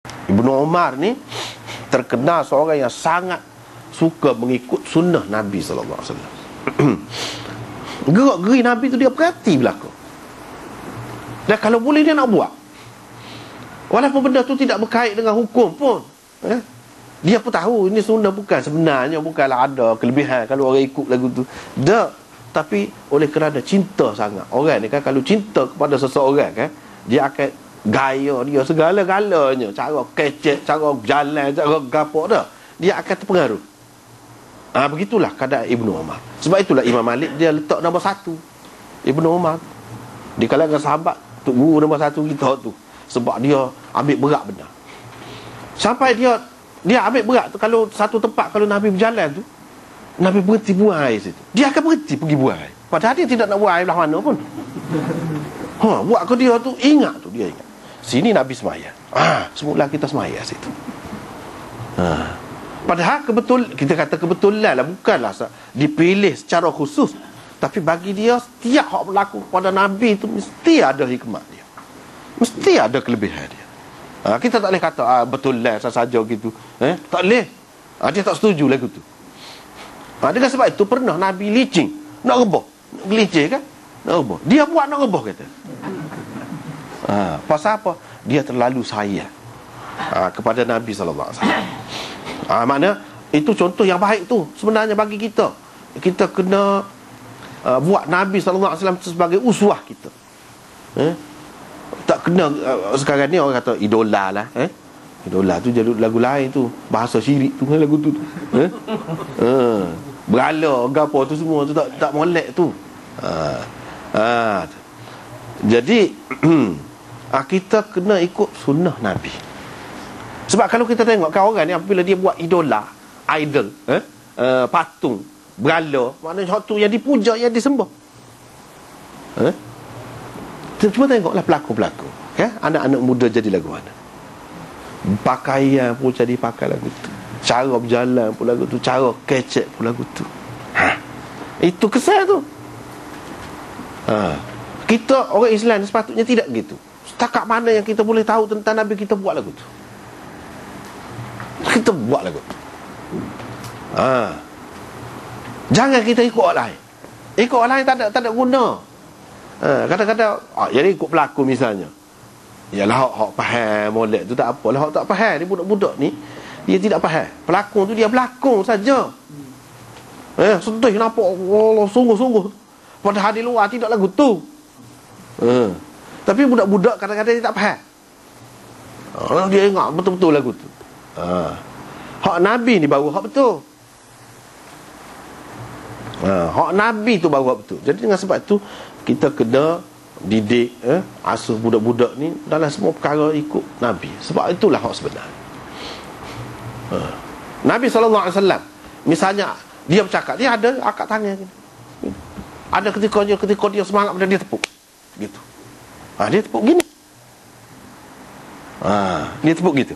Ibnu Umar ni terkenal seorang yang sangat suka mengikut sunnah Nabi SAW. Gerak-geri Nabi tu dia perhati belaka. Dan kalau boleh dia nak buat, walaupun benda tu tidak berkait dengan hukum pun, dia pun tahu ini sunnah, bukan sebenarnya, bukanlah ada kelebihan kalau orang ikut lagu tu. Tak. Tapi oleh kerana cinta sangat. Orang ni kan, kalau cinta kepada seseorang kan, dia akan gaya dia segala-galanya, cara kecek, cara jalan, cara gapo dah, dia akan terpengaruh. Begitulah keadaan Ibnu Umar. Sebab itulah Imam Malik dia letak nombor 1 Ibnu Umar di kalangan sahabat, tok guru nombor 1 kita tu. Sebab dia ambil berat benar. Sampai dia ambil berat tu, kalau satu tempat, kalau Nabi berjalan tu, Nabi berhenti buang air situ, dia akan berhenti pergi buang air. Padahal dia tidak nak buang air belah mana pun. Buat ke dia tu, ingat tu, dia ingat. Sini Nabi semaya. Semula kita semaya situ. Padahal kita kata kebetulan lah, bukanlah dipilih secara khusus. Tapi bagi dia, setiap hak berlaku pada Nabi tu mesti ada hikmat dia, mesti ada kelebihan dia. Kita tak boleh kata betul lah saja gitu. Tak boleh. Dia tak setuju lagu tu. Dengan sebab itu pernah Nabi licin, nak rebah, gelicir kan, nak rebah. Dia buat nak rebah kata. Pasal apa? Dia terlalu sayang kepada Nabi SAW. Makna itu contoh yang baik tu sebenarnya bagi kita. Kita kena buat Nabi SAW sebagai uswah kita. Tak kena sekarang ni orang kata idola lah. Idola tu jadi lagu lain tu, bahasa syirik tu lagu tu. Berala gapo tu semua tu tak molek tu. Jadi kita kena ikut sunnah Nabi. Sebab kalau kita tengok kan orang ni apabila dia buat idola, idol, patung, berala, maknanya hak tu yang dipuja, yang disembah. Cuba tengoklah pelakon-pelakon, kan? Anak-anak muda jadi lagu mana? Pakaian pun jadi pakai lagu tu, cara berjalan pun lagu tu, cara kecek pun lagu tu. Itu kesan tu. Kita orang Islam sepatutnya tidak gitu. Setakat mana yang kita boleh tahu tentang Nabi, kita buat lagu tu. Kita buat lagu tu. Jangan kita ikut orang lain. Ikut orang lain tak ada guna. Kadang-kadang jadi ikut pelakon misalnya. Yalah hak faham molek tu tak apa. Lah hak tak faham ni, budak-budak ni dia tidak faham. Pelakon tu dia berlakon saja. Sedih nampak Allah sungguh-sungguh. Padahal di luar tidak lagu tu. Tapi budak-budak kadang-kadang dia tak faham. Dia ingat betul-betul lagu tu. Hak Nabi ni baru hak betul. Hak Nabi tu baru hak betul. Jadi dengan sebab tu kita kena didik, asuh budak-budak ni dalam semua perkara ikut Nabi. Sebab itulah hak sebenar. Nabi SAW misalnya dia bercakap, dia ada akad tangan gini. Ada ketika dia semangat, dia tepuk gitu. Dia tepuk gini. Dia tepuk gitu.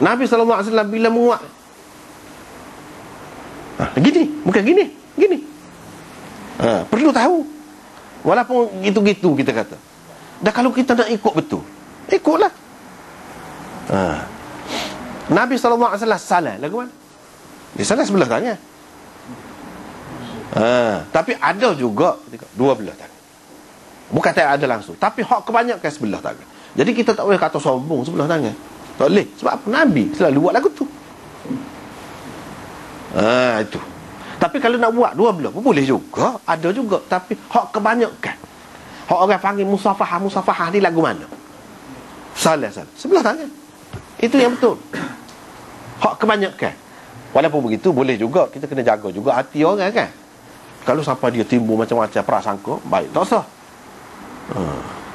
Nabi SAW bila menguat, gini, bukan gini. Perlu tahu. Walaupun gitu-gitu kita kata. Dan kalau kita nak ikut betul, ikutlah. Nabi SAW salah lagu mana? Dia salah sebelah tangan. Tapi ada juga dua belah tangan. Bukan tak ada langsung, tapi hak kebanyakan sebelah tangan. Jadi kita tak boleh kata sombong sebelah tangan. Tak boleh. Sebab apa? Nabi selalu buat lagu tu. Itu. Tapi kalau nak buat dua belah pun boleh juga. Ada juga. Tapi hak kebanyakan, hak orang panggil musafahah ni lagu mana? Salah. Sebelah tangan. Itu yang betul. Hak kebanyakan. Walaupun begitu, boleh juga kita kena jaga juga hati orang kan. Kalau sampai dia timbul macam-macam prasangka, baik, tak sah.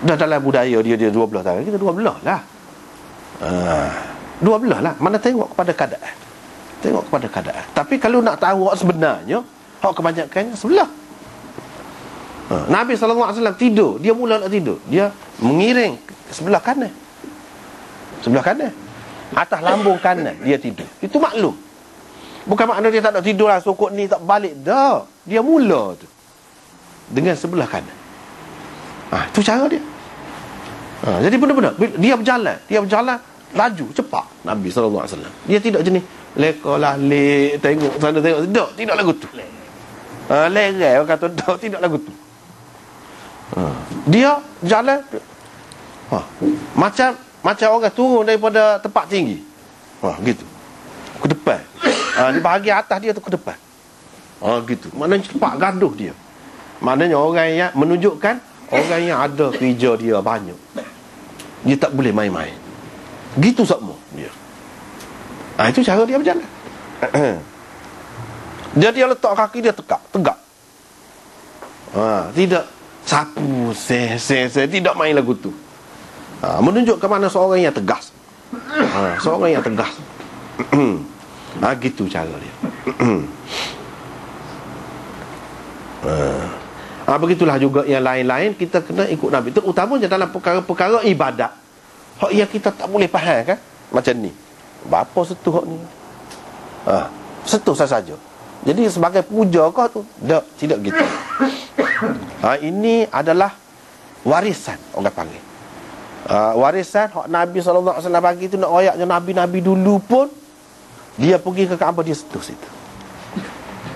Dah dalam budaya dia dua belah tangan, kita dua belah lah. Dua belah lah. Mana tengok kepada keadaan. Tapi kalau nak tahu hak sebenarnya, hak kebanyakannya sebelah. Nabi SAW tidur, dia mula nak tidur, dia mengiring sebelah kanan. Atas lambung kanan dia tidur. Itu maklum. Bukan makna dia tak nak tidur lah, sokok ni tak balik. Dah, dia mula tu dengan sebelah kanan. Itu cara dia. Jadi benar-benar dia berjalan laju cepat Nabi SAW. Dia tidak jenis lekalah tengok sana tengok, tidak lagu tu. Lerai orang kata tidak lagu tu. Dia jalan macam orang turun daripada tempat tinggi. Gitu. Ke depan. Di bahagian atas dia tu ke depan. Gitu. Maknanya cepat gaduh dia. Maknanya orang yang menunjukkan orang yang ada kerja dia banyak. Dia tak boleh main-main. Gitu semua dia. Itu cara dia berjalan. Dia letak kaki dia tegak. Tidak sapu, tidak main lagu tu. Menunjukkan mana seorang yang tegas. Seorang yang tegas. Gitu cara dia. Begitulah juga yang lain-lain kita kena ikut Nabi. Terutamanya dalam perkara-perkara ibadat. Hak yang kita tak boleh faham kan? Macam ni. Berapa setuh hak ni? Setuh saja. Jadi sebagai puja kau tu, tidak gitu. Ini adalah warisan orang panggil. Warisan hak Nabi SAW bagi tu, nak ayatnya Nabi-Nabi dulu pun dia pergi ke Kaabah, dia setuh situ.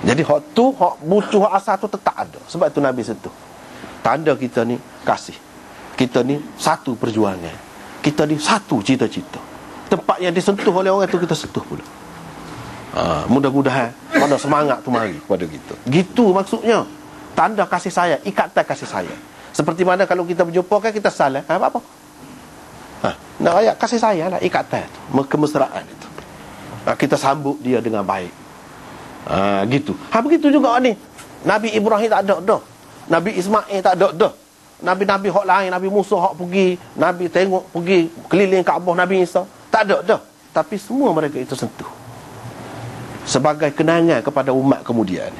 Jadi hak tu, hak butuh, hak asal tu tetap ada. Sebab tu Nabi setuh. Tanda kita ni kasih. Kita ni satu perjuangan. Kita ni satu cita-cita. Tempat yang disentuh oleh orang tu kita sentuh pula. Mudah-mudahan mana semangat tu mari kepada kita. Gitu maksudnya. Tanda kasih sayang, ikatan kasih sayang. Seperti mana kalau kita berjumpa kan kita salam, apa-apa. Nak ayat kasih sayang lah, ikatan tu, kemesraan itu. Kita sambut dia dengan baik. Gitu. Begitu juga ni. Nabi Ibrahim tak ada dah. Nabi Ismail tak ada dah. Nabi-nabi hak lain, Nabi Musa hak pergi, Nabi tengok pergi keliling Kaabah, Nabi Isa tak ada dah. Tapi semua mereka itu sentuh sebagai kenangan kepada umat kemudian.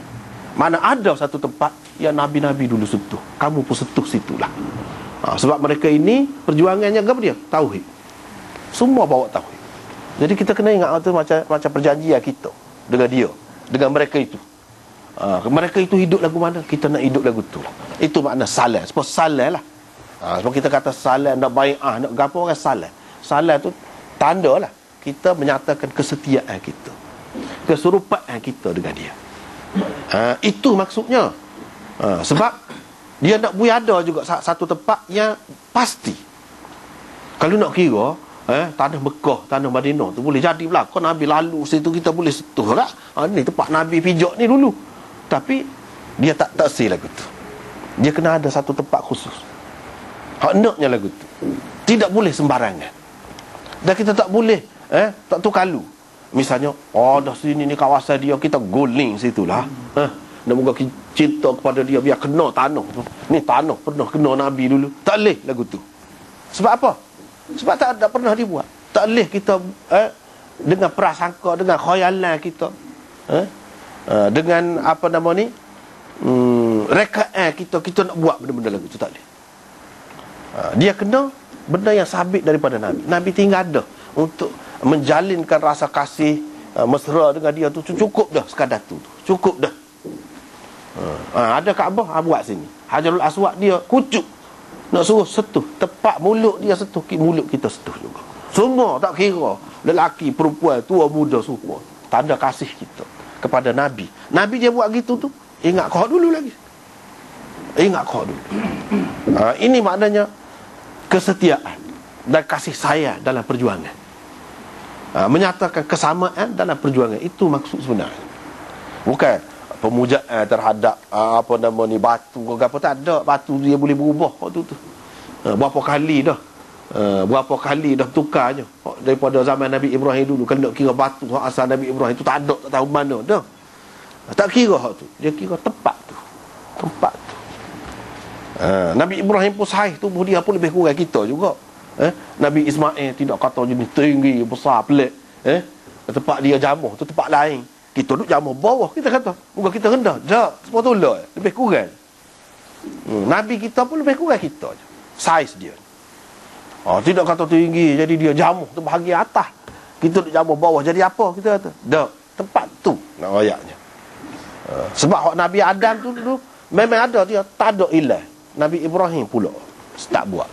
Mana ada satu tempat yang Nabi-Nabi dulu sentuh, kamu pun sentuh situlah. Sebab mereka ini perjuangannya apa dia? Tauhid. Semua bawa tauhid. Jadi kita kena ingat tu macam perjanjian kita dengan dia, dengan mereka itu. Mereka itu hidup lagu mana, kita nak hidup lagu tu lah. Itu makna salah. Sebab salah lah. Sebab kita kata salah, nak bai'ah, nak gapo orang salah. Salah tu tanda lah kita menyatakan kesetiaan kita, keserupaan kita dengan dia. Itu maksudnya. Sebab dia nak boleh ada juga satu tempat yang pasti. Kalau nak kira tanah Mekah, tanah Madinah tu boleh jadi pula. Kau Nabi lalu situ kita boleh setuh tak? Ni tempat Nabi pijak ni dulu. Tapi dia tak taksir lagu tu. Dia kena ada satu tempat khusus. Hendaknya lagu tu. Tidak boleh sembarangan. Dan kita tak boleh tak tu kalu. Misalnya, dah sini ni kawasan dia, kita guling situlah. Dan moga cinta kepada dia biar kena tanah tu. Ni tanah pernah kena Nabi dulu. Tak boleh lagu tu. Sebab apa? Sebab tak ada pernah dibuat. Tak boleh kita dengan prasangka, dengan khayalan kita, dengan apa nama ni, rekaan kita nak buat benda-benda lagu tu, tak boleh. Dia kena benda yang sabit daripada Nabi. Nabi tinggal ada untuk menjalinkan rasa kasih mesra dengan dia tu. Cukup dah sekadar tu. Cukup dah. Ada Kaabah, buat sini. Hajarul Aswad dia kucuk, nak suruh setuh. Tepat mulut dia setuh, mulut kita setuh juga. Semua tak kira, lelaki, perempuan, tua, muda, semua. Tanda kasih kita kepada Nabi. Nabi dia buat gitu tu, ingat kau dulu lagi. Ingat kau dulu. Ini maknanya kesetiaan dan kasih sayang dalam perjuangan. Menyatakan kesamaan dalam perjuangan. Itu maksud sebenarnya. Bukan pemujaan terhadap apa nama ni, batu ke apa, tak ada. Batu dia boleh berubah waktu tu. Berapa kali dah tukarnya daripada zaman Nabi Ibrahim dulu. Kalau nak kira batu asal Nabi Ibrahim tu tak ada, tak tahu mana dah. Tak kira hak tu. Dia kira tempat tu. Nabi Ibrahim pun sahih tubuh dia pun lebih kurang kita juga. Nabi Ismail tidak kata jenis tinggi, besar, pelik. Tempat dia jamuh tu tempat lain. Kita duduk jamuh bawah, kita kata muka kita rendah. Tak, semua tolak, lebih kurang. Nabi kita pun lebih kurang kita je. Saiz dia. Tidak kata tinggi, jadi dia jamuh tu bahagian atas. Kita duduk jamuh bawah, jadi apa kita kata? Tak, tempat tu nak ayatnya. Sebab Nabi Adam tu dulu memang ada dia, tak ada ilah. Nabi Ibrahim pula tak buat.